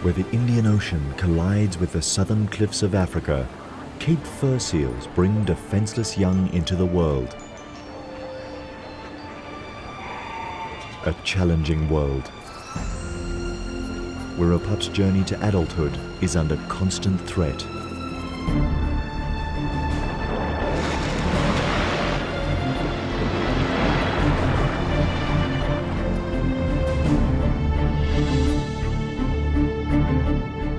Where the Indian Ocean collides with the southern cliffs of Africa, Cape fur seals bring defenseless young into the world. A challenging world, where a pup's journey to adulthood is under constant threat.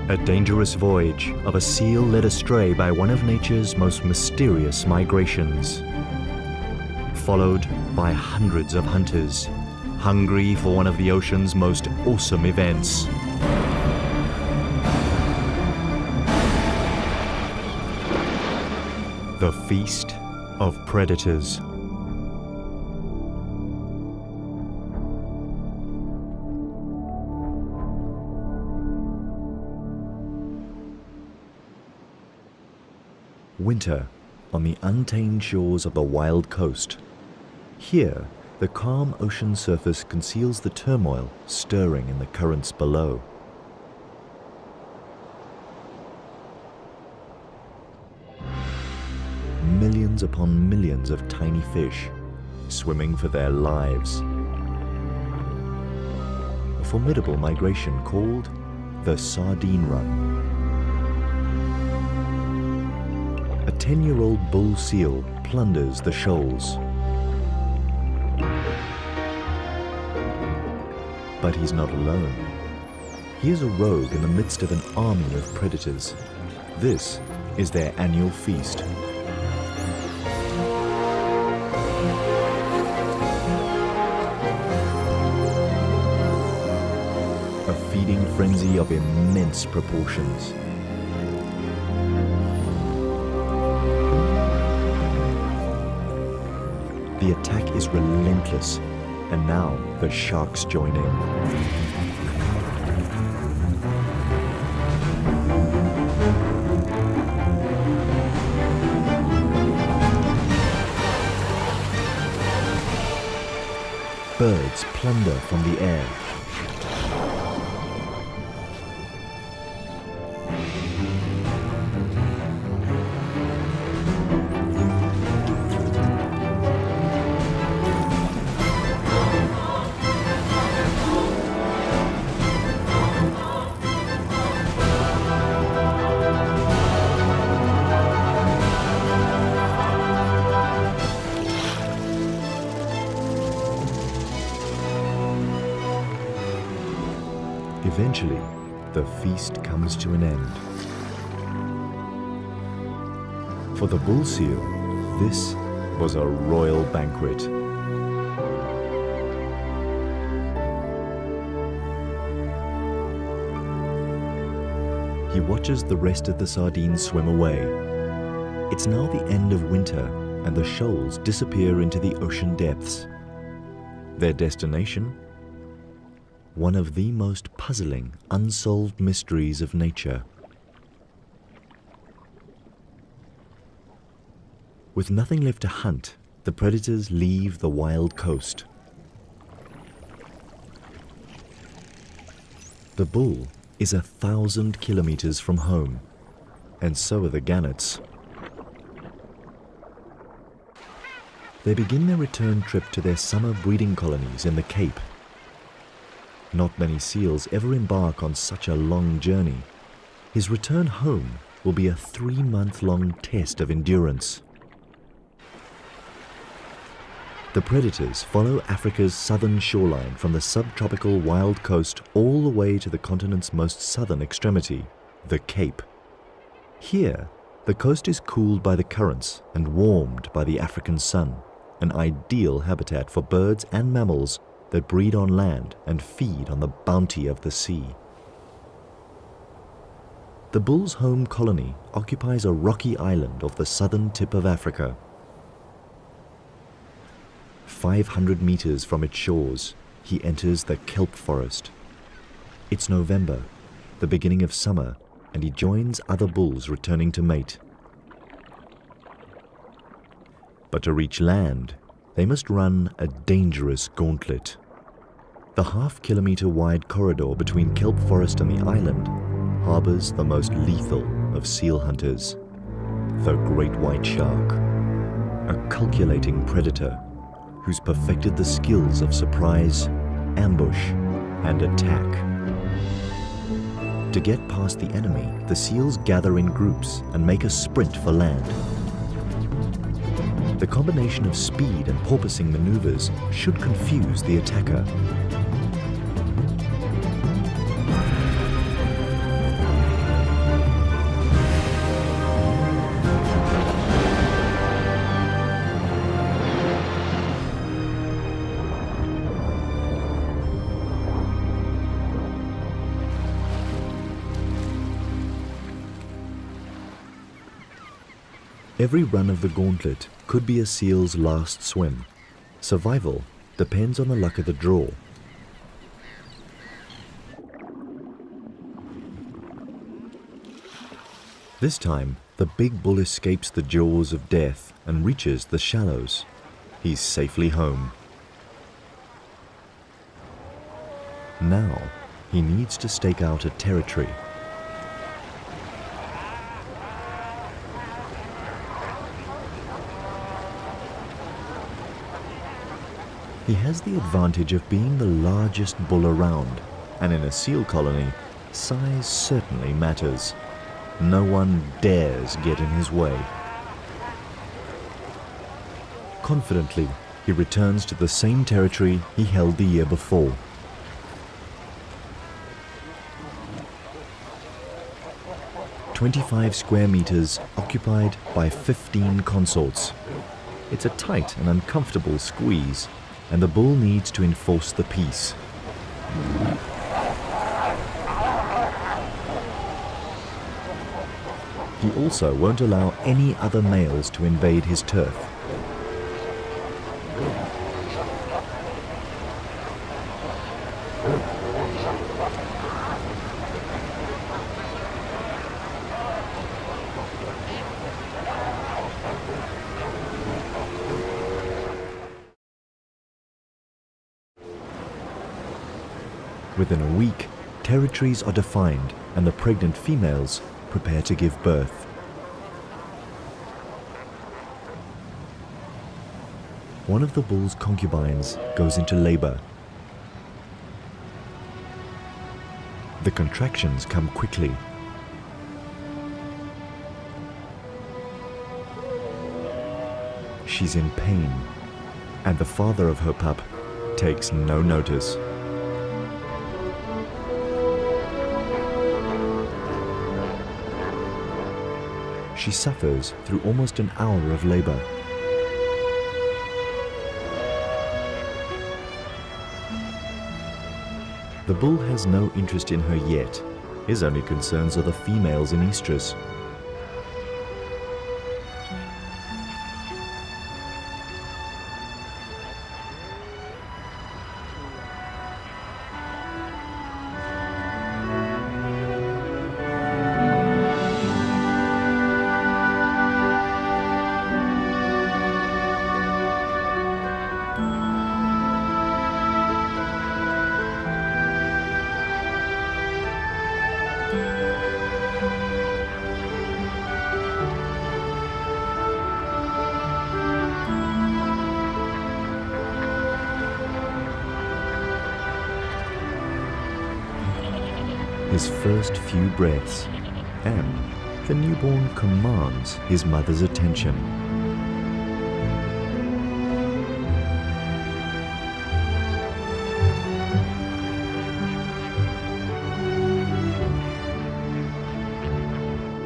A dangerous voyage of a seal led astray by one of nature's most mysterious migrations. Followed by hundreds of hunters, hungry for one of the ocean's most awesome events. The Feast of Predators. Winter on the untamed shores of the wild coast. Here, the calm ocean surface conceals the turmoil stirring in the currents below. Millions upon millions of tiny fish swimming for their lives. A formidable migration called the Sardine Run. A 10-year-old bull seal plunders the shoals. But he's not alone. He is a rogue in the midst of an army of predators. This is their annual feast. A feeding frenzy of immense proportions. The attack is relentless, and now the sharks join in. Birds plunder from the air. Eventually, the feast comes to an end. For the bull seal, this was a royal banquet. He watches the rest of the sardines swim away. It's now the end of winter, and the shoals disappear into the ocean depths. Their destination? One of the most puzzling, unsolved mysteries of nature. With nothing left to hunt, the predators leave the wild coast. The bull is 1,000 kilometers from home, and so are the gannets. They begin their return trip to their summer breeding colonies in the Cape. Not many seals ever embark on such a long journey. His return home will be a 3-month-long test of endurance. The predators follow Africa's southern shoreline from the subtropical wild coast all the way to the continent's most southern extremity, the Cape. Here, the coast is cooled by the currents and warmed by the African sun, an ideal habitat for birds and mammals that breed on land and feed on the bounty of the sea. The bull's home colony occupies a rocky island off the southern tip of Africa. 500 meters from its shores, he enters the kelp forest. It's November, the beginning of summer, and he joins other bulls returning to mate. But to reach land, they must run a dangerous gauntlet. The half-kilometer wide corridor between kelp forest and the island harbors the most lethal of seal hunters, the great white shark, a calculating predator who's perfected the skills of surprise, ambush, and attack. To get past the enemy, the seals gather in groups and make a sprint for land. The combination of speed and porpoising maneuvers should confuse the attacker. Every run of the gauntlet could be a seal's last swim. Survival depends on the luck of the draw. This time, the big bull escapes the jaws of death and reaches the shallows. He's safely home. Now, he needs to stake out a territory. He has the advantage of being the largest bull around, and in a seal colony, size certainly matters. No one dares get in his way. Confidently, he returns to the same territory he held the year before. "25 square meters occupied by 15 consorts. It's a tight and uncomfortable squeeze, and the bull needs to enforce the peace. He also won't allow any other males to invade his turf. Within a week, territories are defined and the pregnant females prepare to give birth. One of the bull's concubines goes into labor. The contractions come quickly. She's in pain, and the father of her pup takes no notice. She suffers through almost an hour of labor. The bull has no interest in her yet. His only concerns are the females in estrus. His first few breaths, and the newborn commands his mother's attention.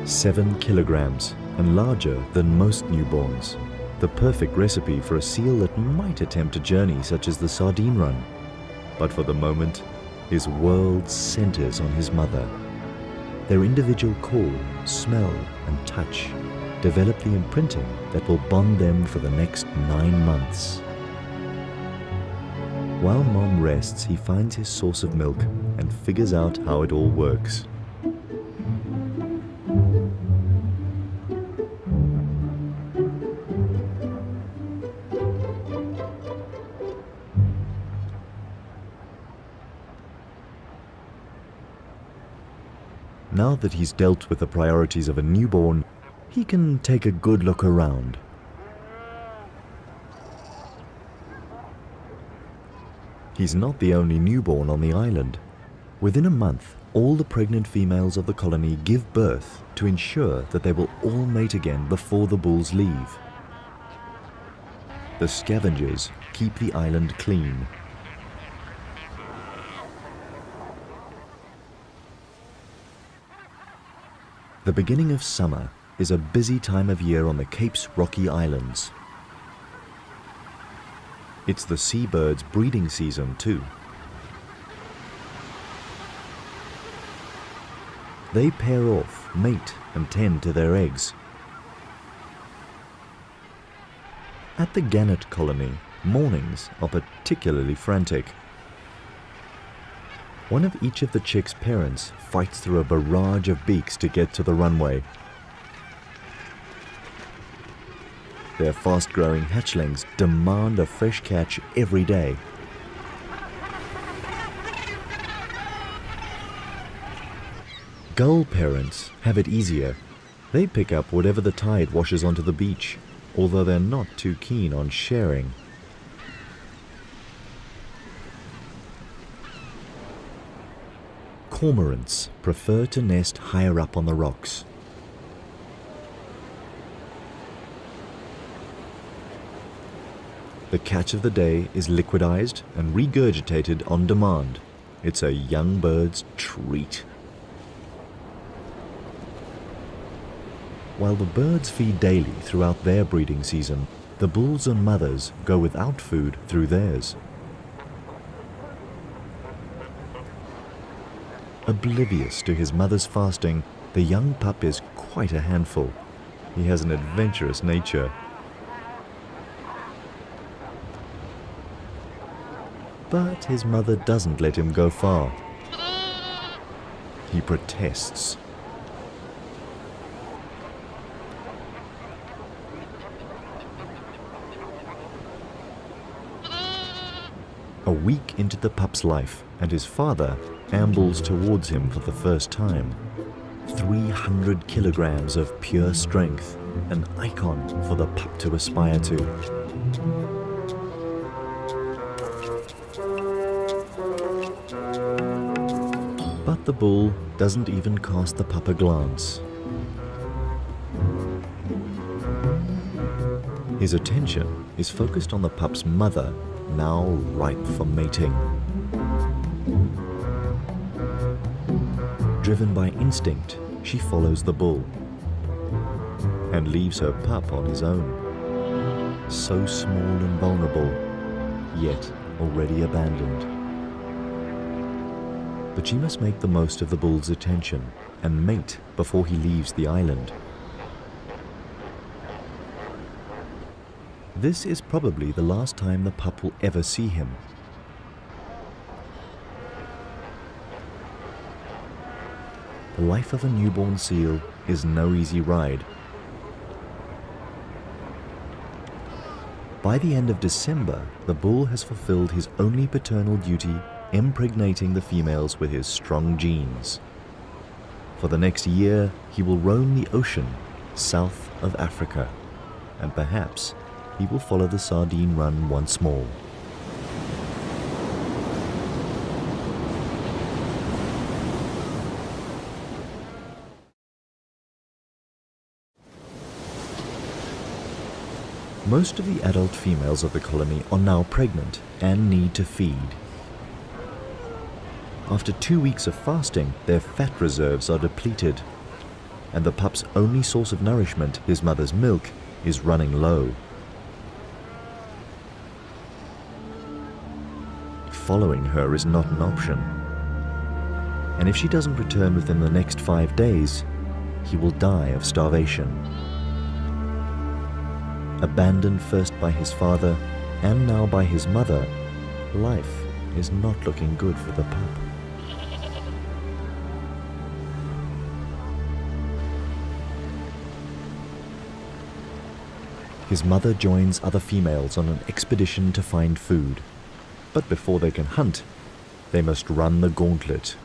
"7 kilograms and larger than most newborns. The perfect recipe for a seal that might attempt a journey such as the sardine run. But for the moment, his world centers on his mother. Their individual call, smell, and touch develop the imprinting that will bond them for the next 9 months. While Mom rests, he finds his source of milk and figures out how it all works. Now that he's dealt with the priorities of a newborn, he can take a good look around. He's not the only newborn on the island. Within a month, all the pregnant females of the colony give birth to ensure that they will all mate again before the bulls leave. The scavengers keep the island clean. The beginning of summer is a busy time of year on the Cape's rocky islands. It's the seabirds' breeding season too. They pair off, mate, and tend to their eggs. At the gannet colony, mornings are particularly frantic. One of each of the chicks' parents fights through a barrage of beaks to get to the runway. Their fast-growing hatchlings demand a fresh catch every day. Gull parents have it easier. They pick up whatever the tide washes onto the beach, although they're not too keen on sharing. Cormorants prefer to nest higher up on the rocks. The catch of the day is liquidized and regurgitated on demand. It's a young bird's treat. While the birds feed daily throughout their breeding season, the bulls and mothers go without food through theirs. Oblivious to his mother's fasting, the young pup is quite a handful. He has an adventurous nature. But his mother doesn't let him go far. He protests. A week into the pup's life, and his father ambles towards him for the first time. 300 kilograms of pure strength, an icon for the pup to aspire to. But the bull doesn't even cast the pup a glance. His attention is focused on the pup's mother, now ripe for mating. Driven by instinct, she follows the bull and leaves her pup on his own. So small and vulnerable, yet already abandoned. But she must make the most of the bull's attention and mate before he leaves the island. This is probably the last time the pup will ever see him. The life of a newborn seal is no easy ride. By the end of December, the bull has fulfilled his only paternal duty, impregnating the females with his strong genes. For the next year, he will roam the ocean south of Africa, and perhaps he will follow the sardine run once more. Most of the adult females of the colony are now pregnant and need to feed. After 2 weeks of fasting, their fat reserves are depleted, and the pup's only source of nourishment, his mother's milk, is running low. Following her is not an option, and if she doesn't return within the next 5 days, he will die of starvation. Abandoned first by his father and now by his mother, life is not looking good for the pup. His mother joins other females on an expedition to find food. But before they can hunt, they must run the gauntlet.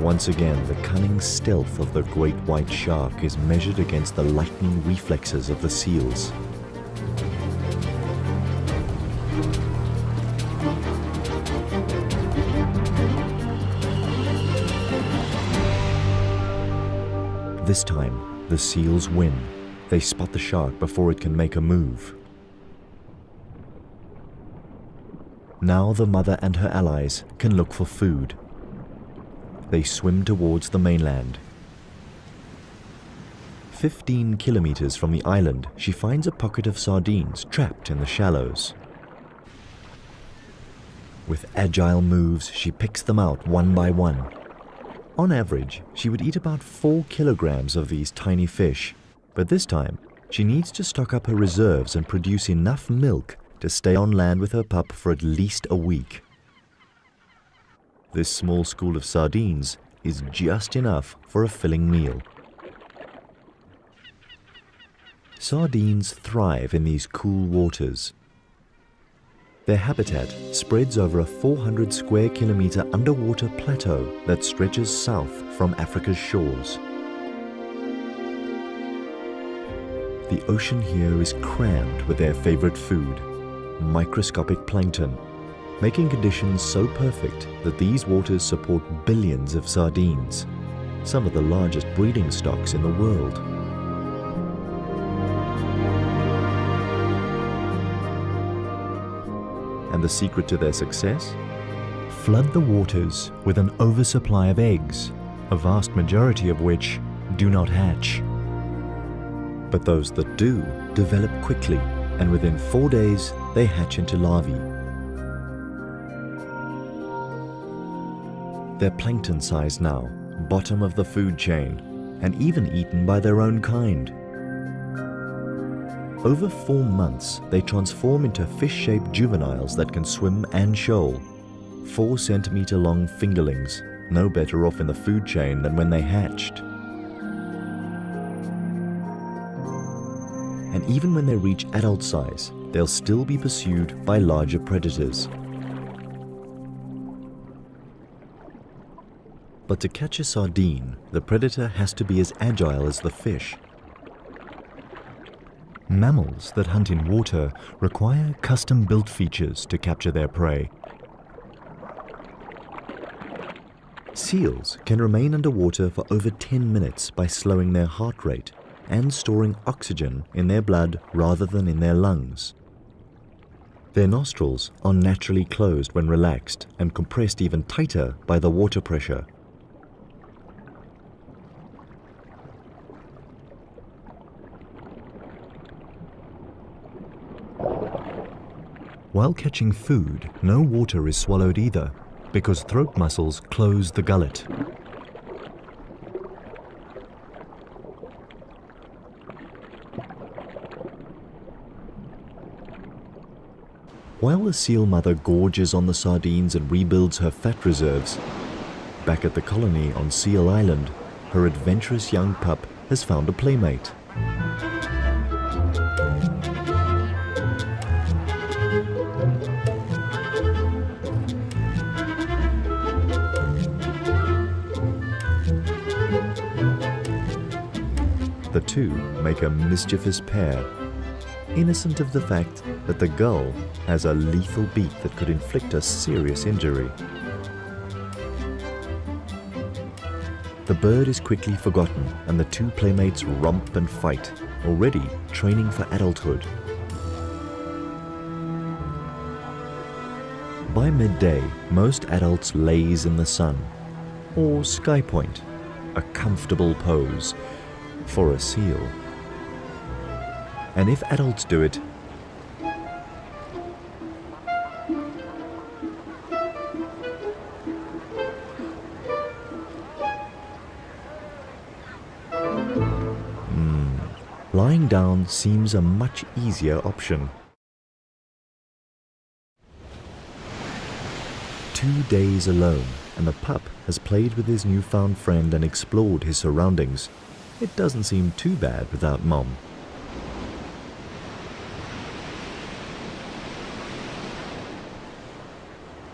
Once again, the cunning stealth of the great white shark is measured against the lightning reflexes of the seals. This time, the seals win. They spot the shark before it can make a move. Now the mother and her allies can look for food. They swim towards the mainland. 15 kilometers from the island, she finds a pocket of sardines trapped in the shallows. With agile moves, she picks them out one by one. On average, she would eat about 4 kilograms of these tiny fish, but this time, she needs to stock up her reserves and produce enough milk to stay on land with her pup for at least a week. This small school of sardines is just enough for a filling meal. Sardines thrive in these cool waters. Their habitat spreads over a 400 square kilometer underwater plateau that stretches south from Africa's shores. The ocean here is crammed with their favorite food, microscopic plankton, making conditions so perfect that these waters support billions of sardines, some of the largest breeding stocks in the world. And the secret to their success? Flood the waters with an oversupply of eggs, a vast majority of which do not hatch. But those that do develop quickly, and within 4 days they hatch into larvae. They're plankton size now, bottom of the food chain, and even eaten by their own kind. Over 4 months, they transform into fish-shaped juveniles that can swim and shoal. 4-centimeter long fingerlings, no better off in the food chain than when they hatched. And even when they reach adult size, they'll still be pursued by larger predators. But to catch a sardine, the predator has to be as agile as the fish. Mammals that hunt in water require custom-built features to capture their prey. Seals can remain underwater for over 10 minutes by slowing their heart rate and storing oxygen in their blood rather than in their lungs. Their nostrils are naturally closed when relaxed and compressed even tighter by the water pressure. While catching food, no water is swallowed either, because throat muscles close the gullet. While the seal mother gorges on the sardines and rebuilds her fat reserves, back at the colony on Seal Island, her adventurous young pup has found a playmate. The two make a mischievous pair, innocent of the fact that the gull has a lethal beak that could inflict a serious injury. The bird is quickly forgotten and the two playmates romp and fight, already training for adulthood. By midday, most adults laze in the sun, or sky point, a comfortable pose for a seal. And if adults do it, lying down seems a much easier option. 2 days alone, and the pup has played with his newfound friend and explored his surroundings. It doesn't seem too bad without Mom.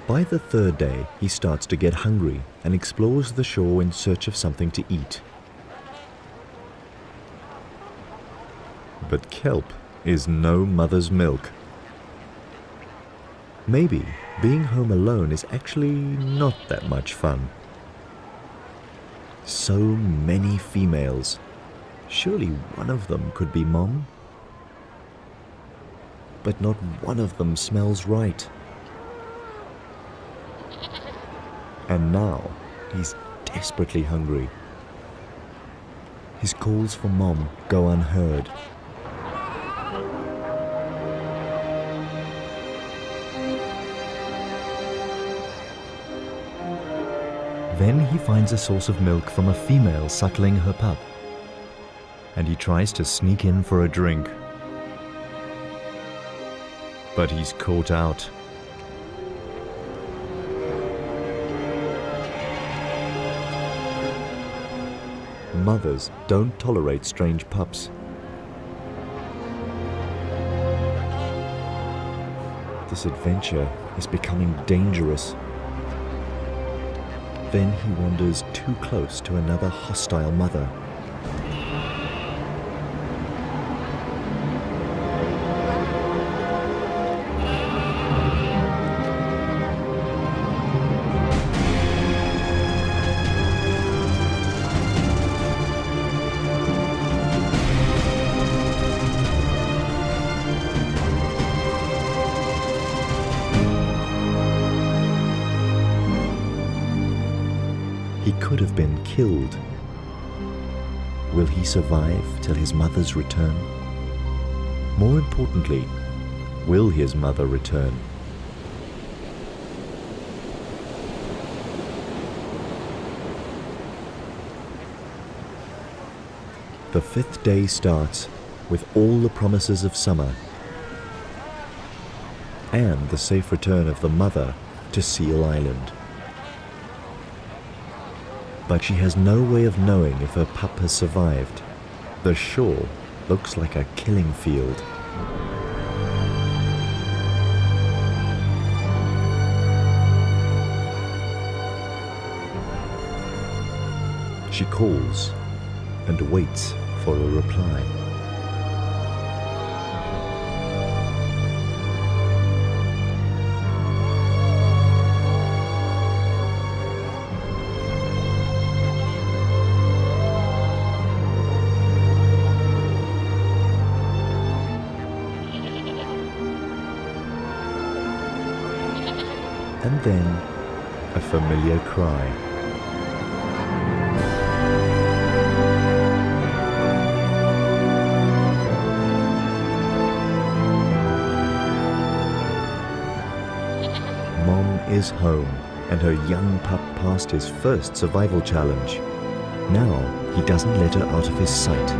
By the third day, he starts to get hungry and explores the shore in search of something to eat. But kelp is no mother's milk. Maybe being home alone is actually not that much fun. So many females. Surely one of them could be Mom? But not one of them smells right. And now he's desperately hungry. His calls for Mom go unheard. Then he finds a source of milk from a female suckling her pup, and he tries to sneak in for a drink. But he's caught out. Mothers don't tolerate strange pups. This adventure is becoming dangerous. Then he wanders too close to another hostile mother. He could have been killed. Will he survive till his mother's return? More importantly, will his mother return? The fifth day starts with all the promises of summer and the safe return of the mother to Seal Island. But she has no way of knowing if her pup has survived. The shore looks like a killing field. She calls and waits for a reply. And then a familiar cry. Mom is home, and her young pup passed his first survival challenge. Now he doesn't let her out of his sight.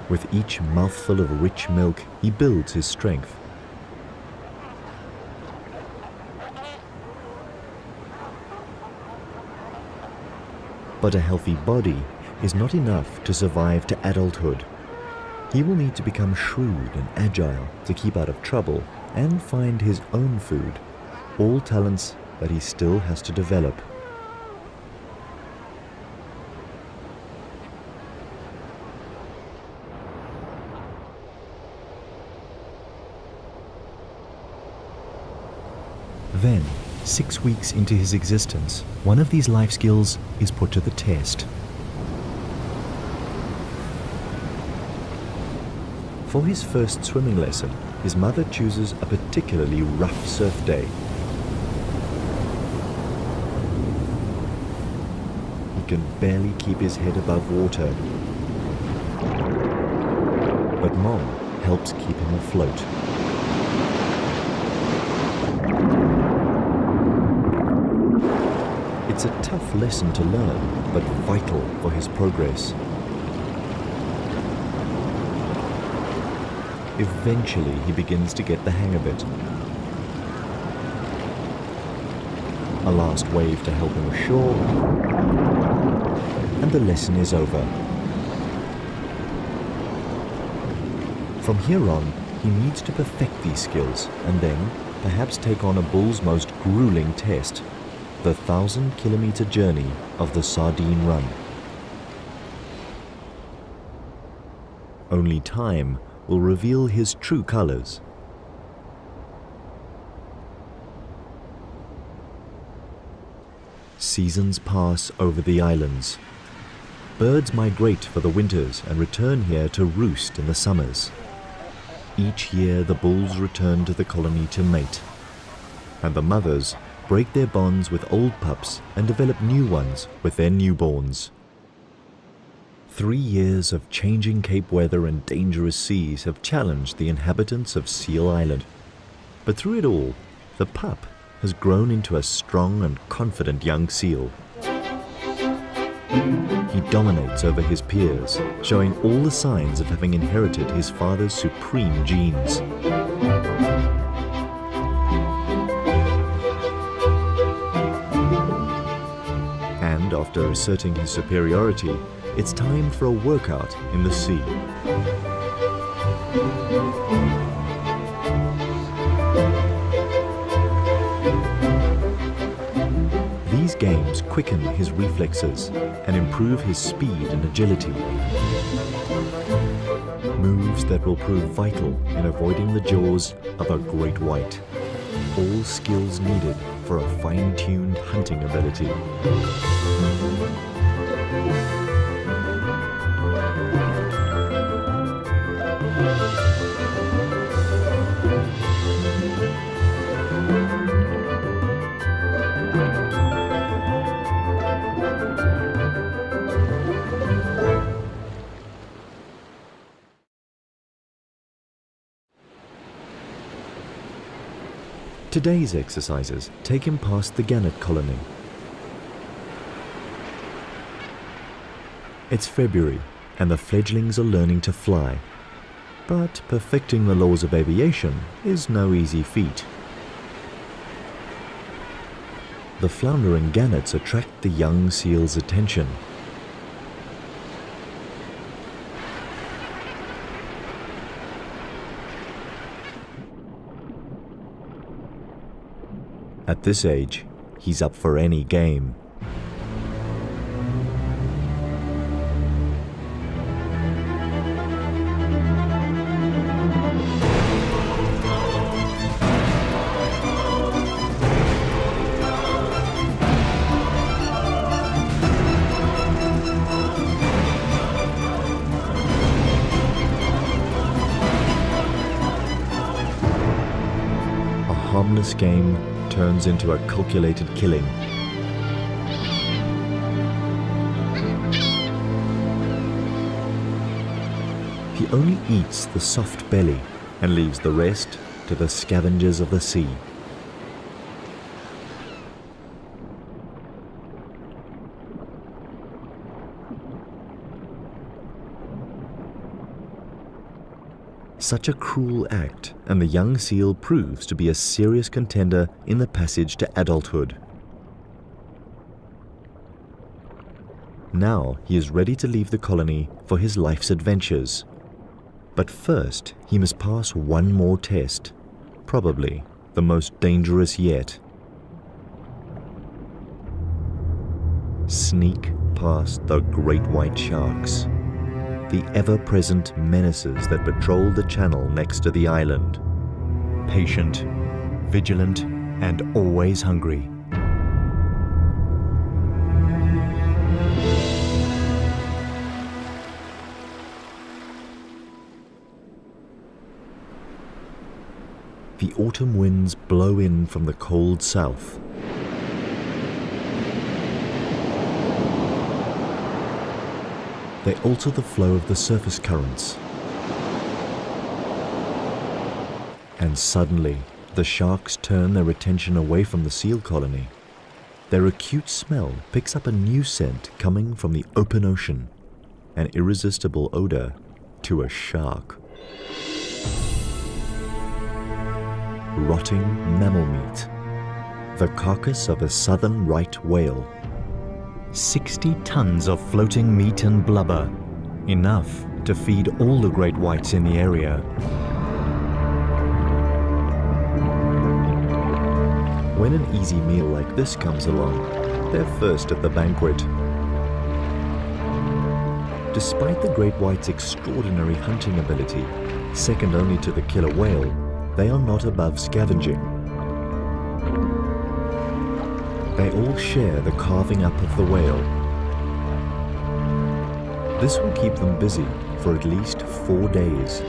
With each mouthful of rich milk, he builds his strength. But a healthy body is not enough to survive to adulthood. He will need to become shrewd and agile to keep out of trouble and find his own food, all talents that he still has to develop. Then, 6 weeks into his existence, one of these life skills is put to the test. For his first swimming lesson, his mother chooses a particularly rough surf day. He can barely keep his head above water, but Mom helps keep him afloat. It's a tough lesson to learn, but vital for his progress. Eventually, he begins to get the hang of it. A last wave to help him ashore, and the lesson is over. From here on, he needs to perfect these skills and then perhaps take on a bull's most grueling test, the 1,000-kilometer journey of the Sardine Run. Only time will reveal his true colors. Seasons pass over the islands. Birds migrate for the winters and return here to roost in the summers. Each year the bulls return to the colony to mate, and the mothers break their bonds with old pups and develop new ones with their newborns. 3 years of changing Cape weather and dangerous seas have challenged the inhabitants of Seal Island. But through it all, the pup has grown into a strong and confident young seal. He dominates over his peers, showing all the signs of having inherited his father's supreme genes. And after asserting his superiority, it's time for a workout in the sea. These games quicken his reflexes and improve his speed and agility. Moves that will prove vital in avoiding the jaws of a great white. All skills needed for a fine-tuned hunting ability. Today's exercises take him past the gannet colony. It's February and the fledglings are learning to fly. But perfecting the laws of aviation is no easy feat. The floundering gannets attract the young seal's attention. At this age, he's up for any game. A harmless game turns into a calculated killing. He only eats the soft belly and leaves the rest to the scavengers of the sea. Such a cruel act, and the young seal proves to be a serious contender in the passage to adulthood. Now he is ready to leave the colony for his life's adventures. But first, he must pass one more test, probably the most dangerous yet. Sneak past the great white sharks, the ever-present menaces that patrol the channel next to the island. Patient, vigilant, and always hungry. The autumn winds blow in from the cold south. They alter the flow of the surface currents. And suddenly, the sharks turn their attention away from the seal colony. Their acute smell picks up a new scent coming from the open ocean, an irresistible odor to a shark. Rotting mammal meat, the carcass of a southern right whale. 60 tons of floating meat and blubber, enough to feed all the great whites in the area. When an easy meal like this comes along, they're first at the banquet. Despite the great white's extraordinary hunting ability, second only to the killer whale, they are not above scavenging. They all share the carving up of the whale. This will keep them busy for at least 4 days.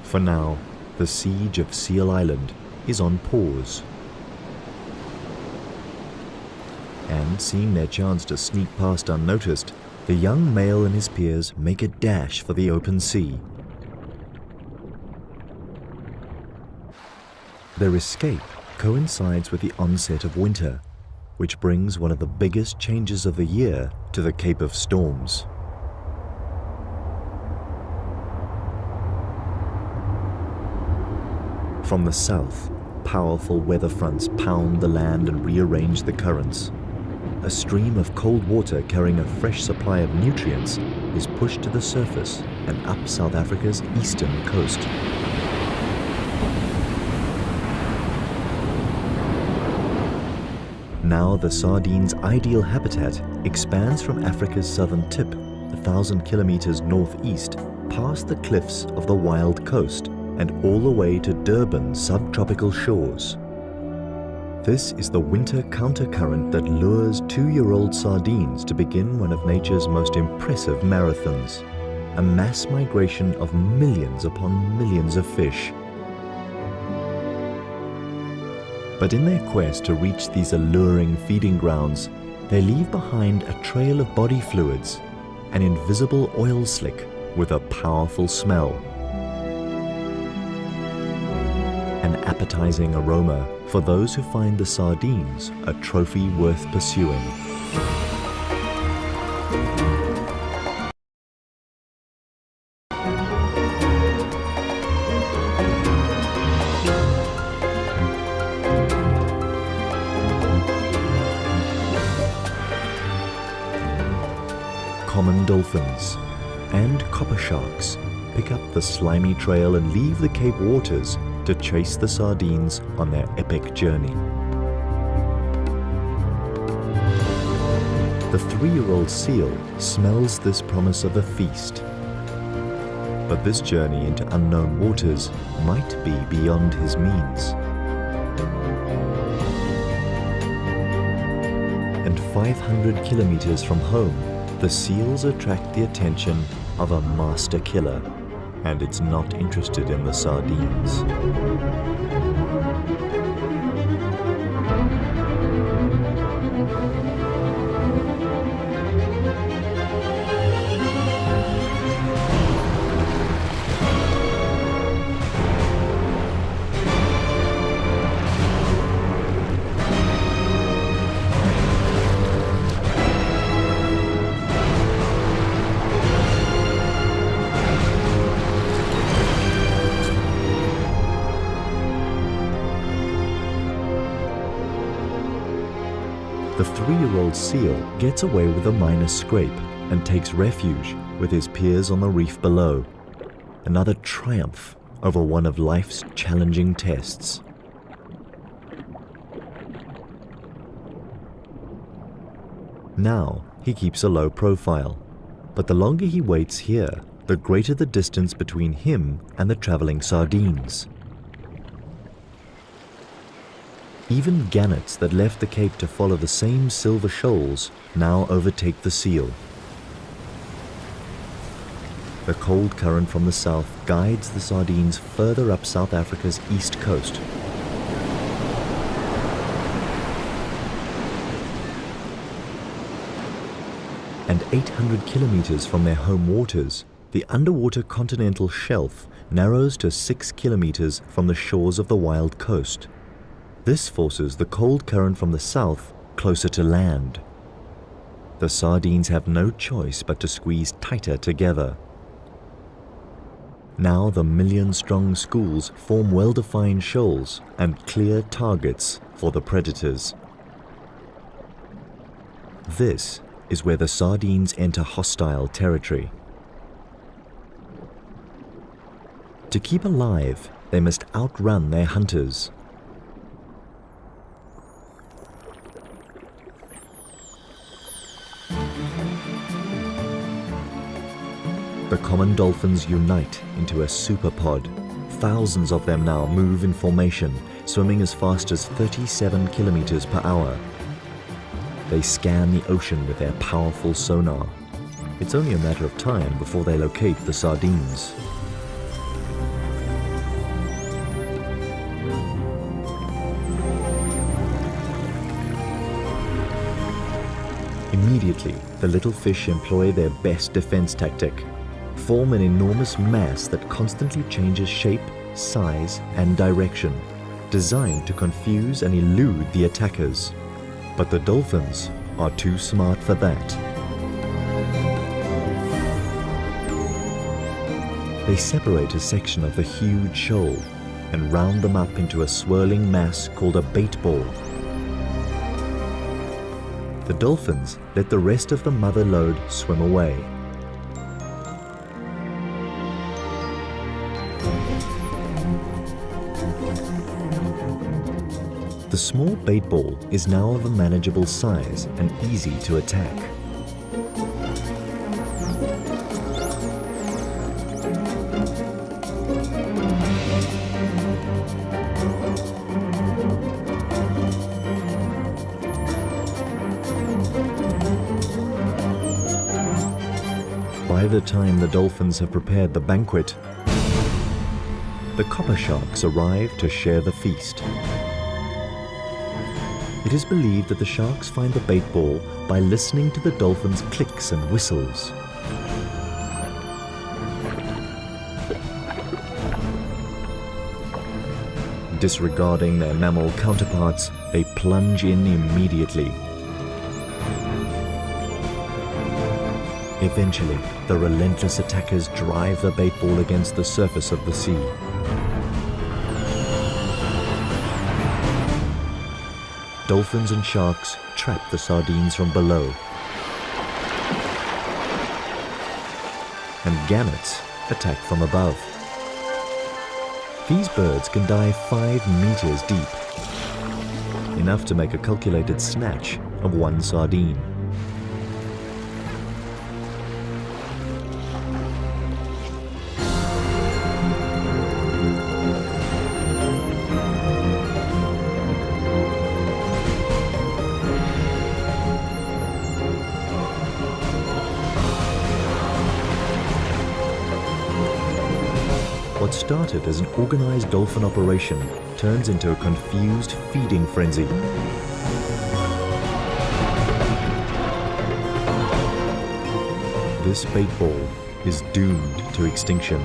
For now, the siege of Seal Island is on pause. And seeing their chance to sneak past unnoticed, the young male and his peers make a dash for the open sea. Their escape coincides with the onset of winter, which brings one of the biggest changes of the year to the Cape of Storms. From the south, powerful weather fronts pound the land and rearrange the currents. A stream of cold water carrying a fresh supply of nutrients is pushed to the surface and up South Africa's eastern coast. Now the sardine's ideal habitat expands from Africa's southern tip, 1,000 kilometers northeast, past the cliffs of the wild coast and all the way to Durban's subtropical shores. This is the winter countercurrent that lures 2-year-old sardines to begin one of nature's most impressive marathons, a mass migration of millions upon millions of fish. But in their quest to reach these alluring feeding grounds, they leave behind a trail of body fluids, an invisible oil slick with a powerful smell. An appetizing aroma for those who find the sardines a trophy worth pursuing. Common dolphins and copper sharks pick up the slimy trail and leave the Cape waters to chase the sardines on their epic journey. The 3-year-old seal smells this promise of a feast. But this journey into unknown waters might be beyond his means. And 500 kilometers from home, the seals attract the attention of a master killer, and it's not interested in the sardines. The 3-year-old seal gets away with a minor scrape and takes refuge with his peers on the reef below. Another triumph over one of life's challenging tests. Now he keeps a low profile, but the longer he waits here, the greater the distance between him and the traveling sardines. Even gannets that left the Cape to follow the same silver shoals now overtake the seal. The cold current from the south guides the sardines further up South Africa's east coast. And 800 kilometers from their home waters, the underwater continental shelf narrows to 6 kilometers from the shores of the wild coast. This forces the cold current from the south closer to land. The sardines have no choice but to squeeze tighter together. Now the million-strong schools form well-defined shoals and clear targets for the predators. This is where the sardines enter hostile territory. To keep alive, they must outrun their hunters. The common dolphins unite into a superpod. Thousands of them now move in formation, swimming as fast as 37 kilometers per hour. They scan the ocean with their powerful sonar. It's only a matter of time before they locate the sardines. Immediately, the little fish employ their best defense tactic. Form an enormous mass that constantly changes shape, size, and direction, designed to confuse and elude the attackers. But the dolphins are too smart for that. They separate a section of the huge shoal and round them up into a swirling mass called a bait ball. The dolphins let the rest of the mother load swim away. The small bait ball is now of a manageable size and easy to attack. By the time the dolphins have prepared the banquet, the copper sharks arrive to share the feast. It is believed that the sharks find the bait ball by listening to the dolphins' clicks and whistles. Disregarding their mammal counterparts, they plunge in immediately. Eventually, the relentless attackers drive the bait ball against the surface of the sea. Dolphins and sharks trap the sardines from below, and gannets attack from above. These birds can dive 5 meters deep, enough to make a calculated snatch of one sardine. What started as an organized dolphin operation turns into a confused feeding frenzy. This bait ball is doomed to extinction.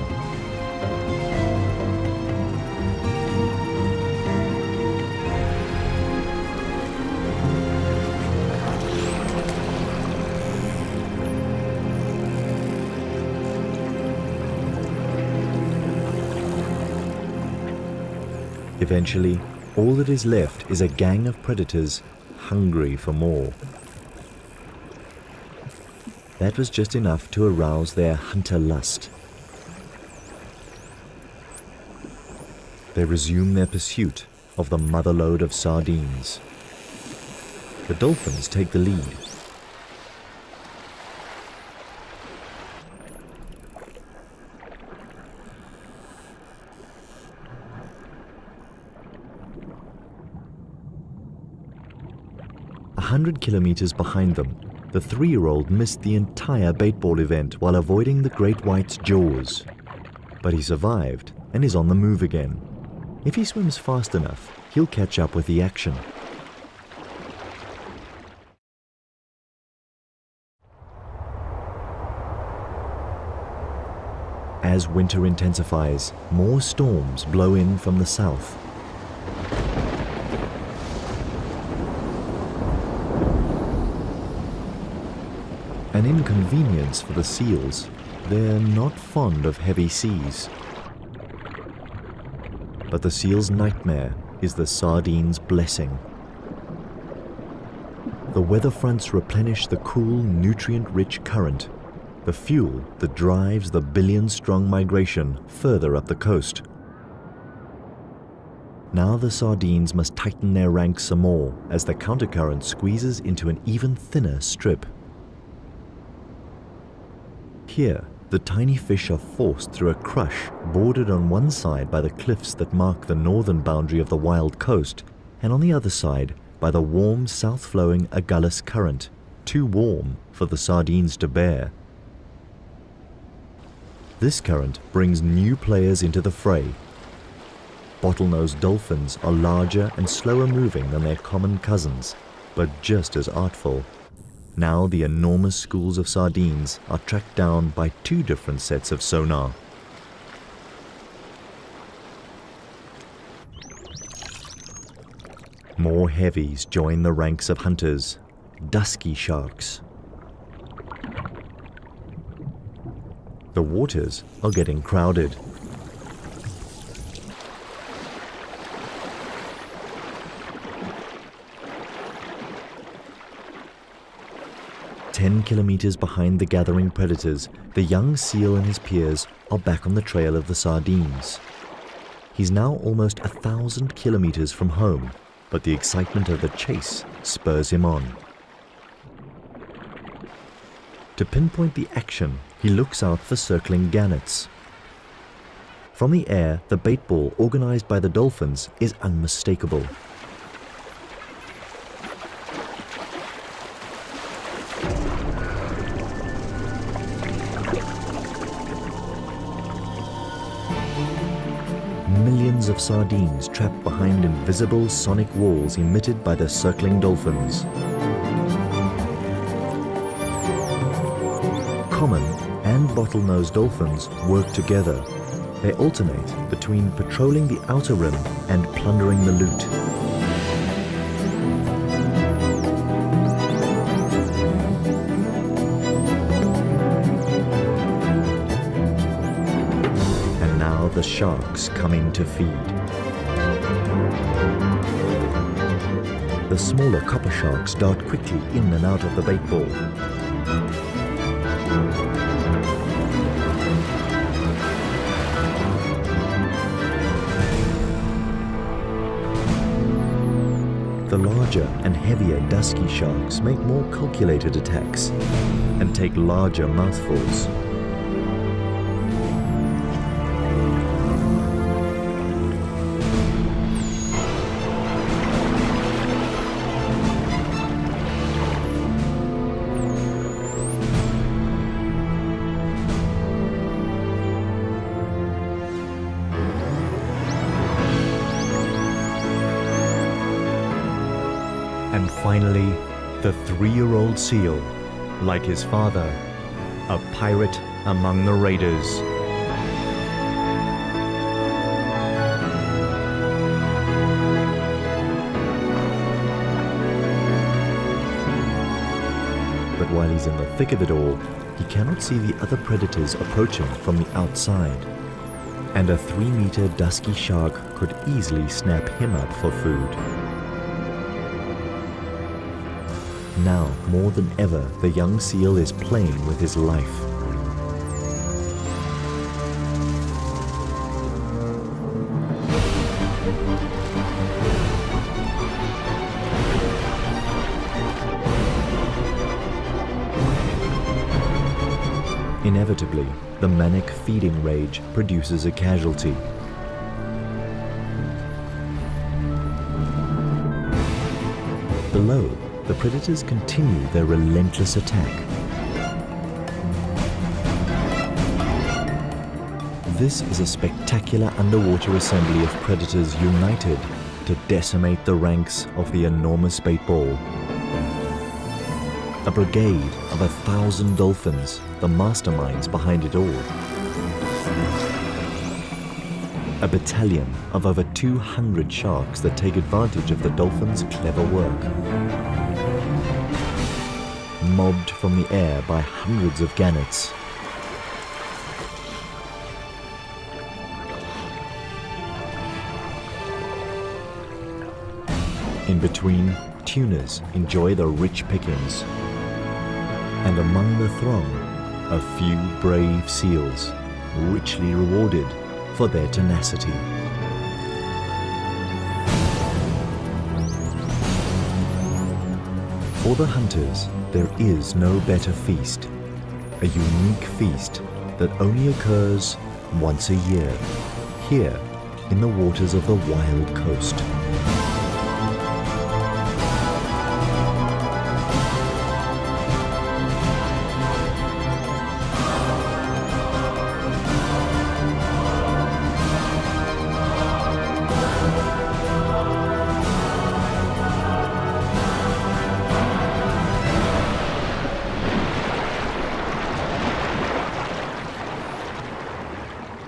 Eventually, all that is left is a gang of predators hungry for more. That was just enough to arouse their hunter lust. They resume their pursuit of the motherlode of sardines. The dolphins take the lead. A 100 kilometers behind them, the 3-year-old missed the entire baitball event while avoiding the great white's jaws. But he survived and is on the move again. If he swims fast enough, he'll catch up with the action. As winter intensifies, more storms blow in from the south. An inconvenience for the seals. They're not fond of heavy seas. But the seal's nightmare is the sardine's blessing. The weather fronts replenish the cool, nutrient-rich current, the fuel that drives the billion-strong migration further up the coast. Now the sardines must tighten their ranks some more as the countercurrent squeezes into an even thinner strip. Here, the tiny fish are forced through a crush bordered on one side by the cliffs that mark the northern boundary of the wild coast, and on the other side by the warm south-flowing Agulhas current, too warm for the sardines to bear. This current brings new players into the fray. Bottlenose dolphins are larger and slower moving than their common cousins, but just as artful. Now the enormous schools of sardines are tracked down by 2 different sets of sonar. More heavies join the ranks of hunters, dusky sharks. The waters are getting crowded. "10 kilometers behind the gathering predators, the young seal and his peers are back on the trail of the sardines. He's now almost 1,000 kilometers from home, but the excitement of the chase spurs him on. To pinpoint the action, he looks out for circling gannets. From the air, the bait ball organized by the dolphins is unmistakable. Millions of sardines trapped behind invisible sonic walls emitted by the circling dolphins. Common and bottlenose dolphins work together. They alternate between patrolling the outer rim and plundering the loot. And now the sharks come in to feed. The smaller copper sharks dart quickly in and out of the bait ball. The larger and heavier dusky sharks make more calculated attacks and take larger mouthfuls. And finally, the 3-year-old seal, like his father, a pirate among the raiders. But while he's in the thick of it all, he cannot see the other predators approaching from the outside. And a 3-meter dusky shark could easily snap him up for food. Now, more than ever, the young seal is playing with his life. Inevitably, the manic feeding rage produces a casualty. Below, the predators continue their relentless attack. This is a spectacular underwater assembly of predators united to decimate the ranks of the enormous bait ball. A brigade of 1,000 dolphins, the masterminds behind it all. A battalion of over 200 sharks that take advantage of the dolphins' clever work. Mobbed from the air by hundreds of gannets. In between, tunas enjoy the rich pickings. And among the throng, a few brave seals, richly rewarded for their tenacity. For the hunters, there is no better feast, a unique feast that only occurs once a year, here in the waters of the Wild Coast.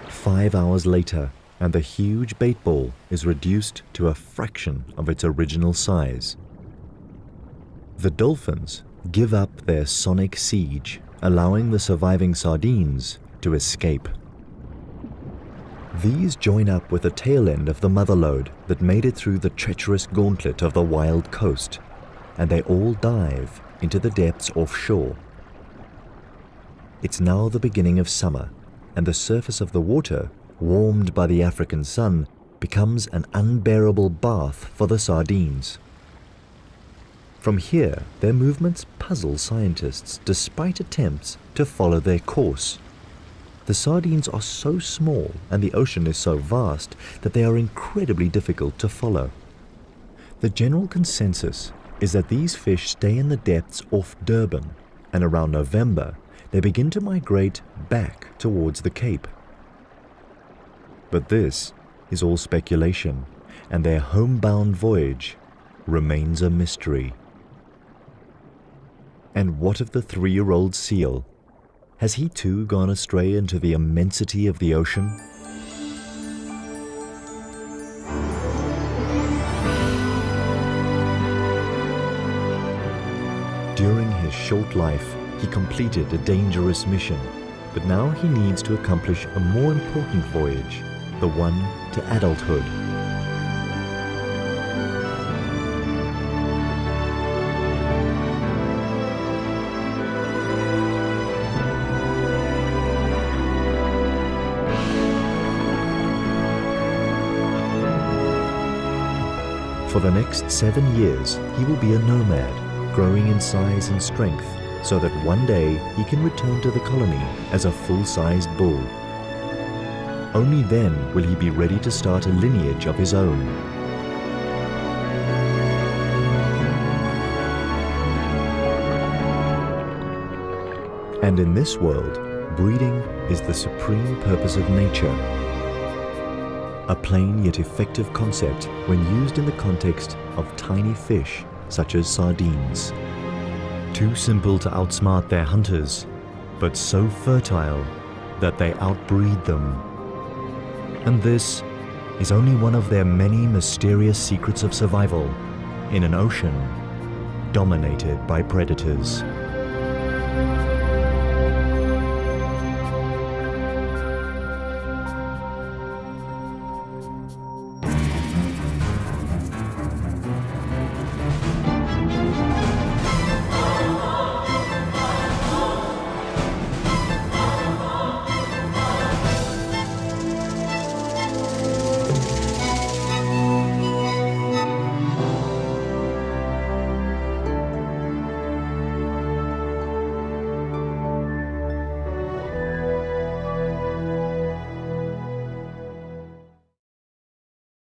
Five hours later, and the huge bait ball is reduced to a fraction of its original size. The dolphins give up their sonic siege, allowing the surviving sardines to escape. These join up with the tail end of the mother load that made it through the treacherous gauntlet of the Wild Coast, and they all dive into the depths offshore. It's now the beginning of summer, and the surface of the water, warmed by the African sun, becomes an unbearable bath for the sardines. From here, their movements puzzle scientists despite attempts to follow their course. The sardines are so small and the ocean is so vast that they are incredibly difficult to follow. The general consensus is that these fish stay in the depths off Durban, and around November, they begin to migrate back towards the Cape. But this is all speculation, and their homebound voyage remains a mystery. And what of the 3-year-old seal? Has he too gone astray into the immensity of the ocean? During his short life, he completed a dangerous mission, but now he needs to accomplish a more important voyage, the one to adulthood. For the next 7 years, he will be a nomad, growing in size and strength, so that one day he can return to the colony as a full-sized bull. Only then will he be ready to start a lineage of his own. And in this world, breeding is the supreme purpose of nature. A plain yet effective concept when used in the context of tiny fish such as sardines. Too simple to outsmart their hunters, but so fertile that they outbreed them. And this is only one of their many mysterious secrets of survival in an ocean dominated by predators.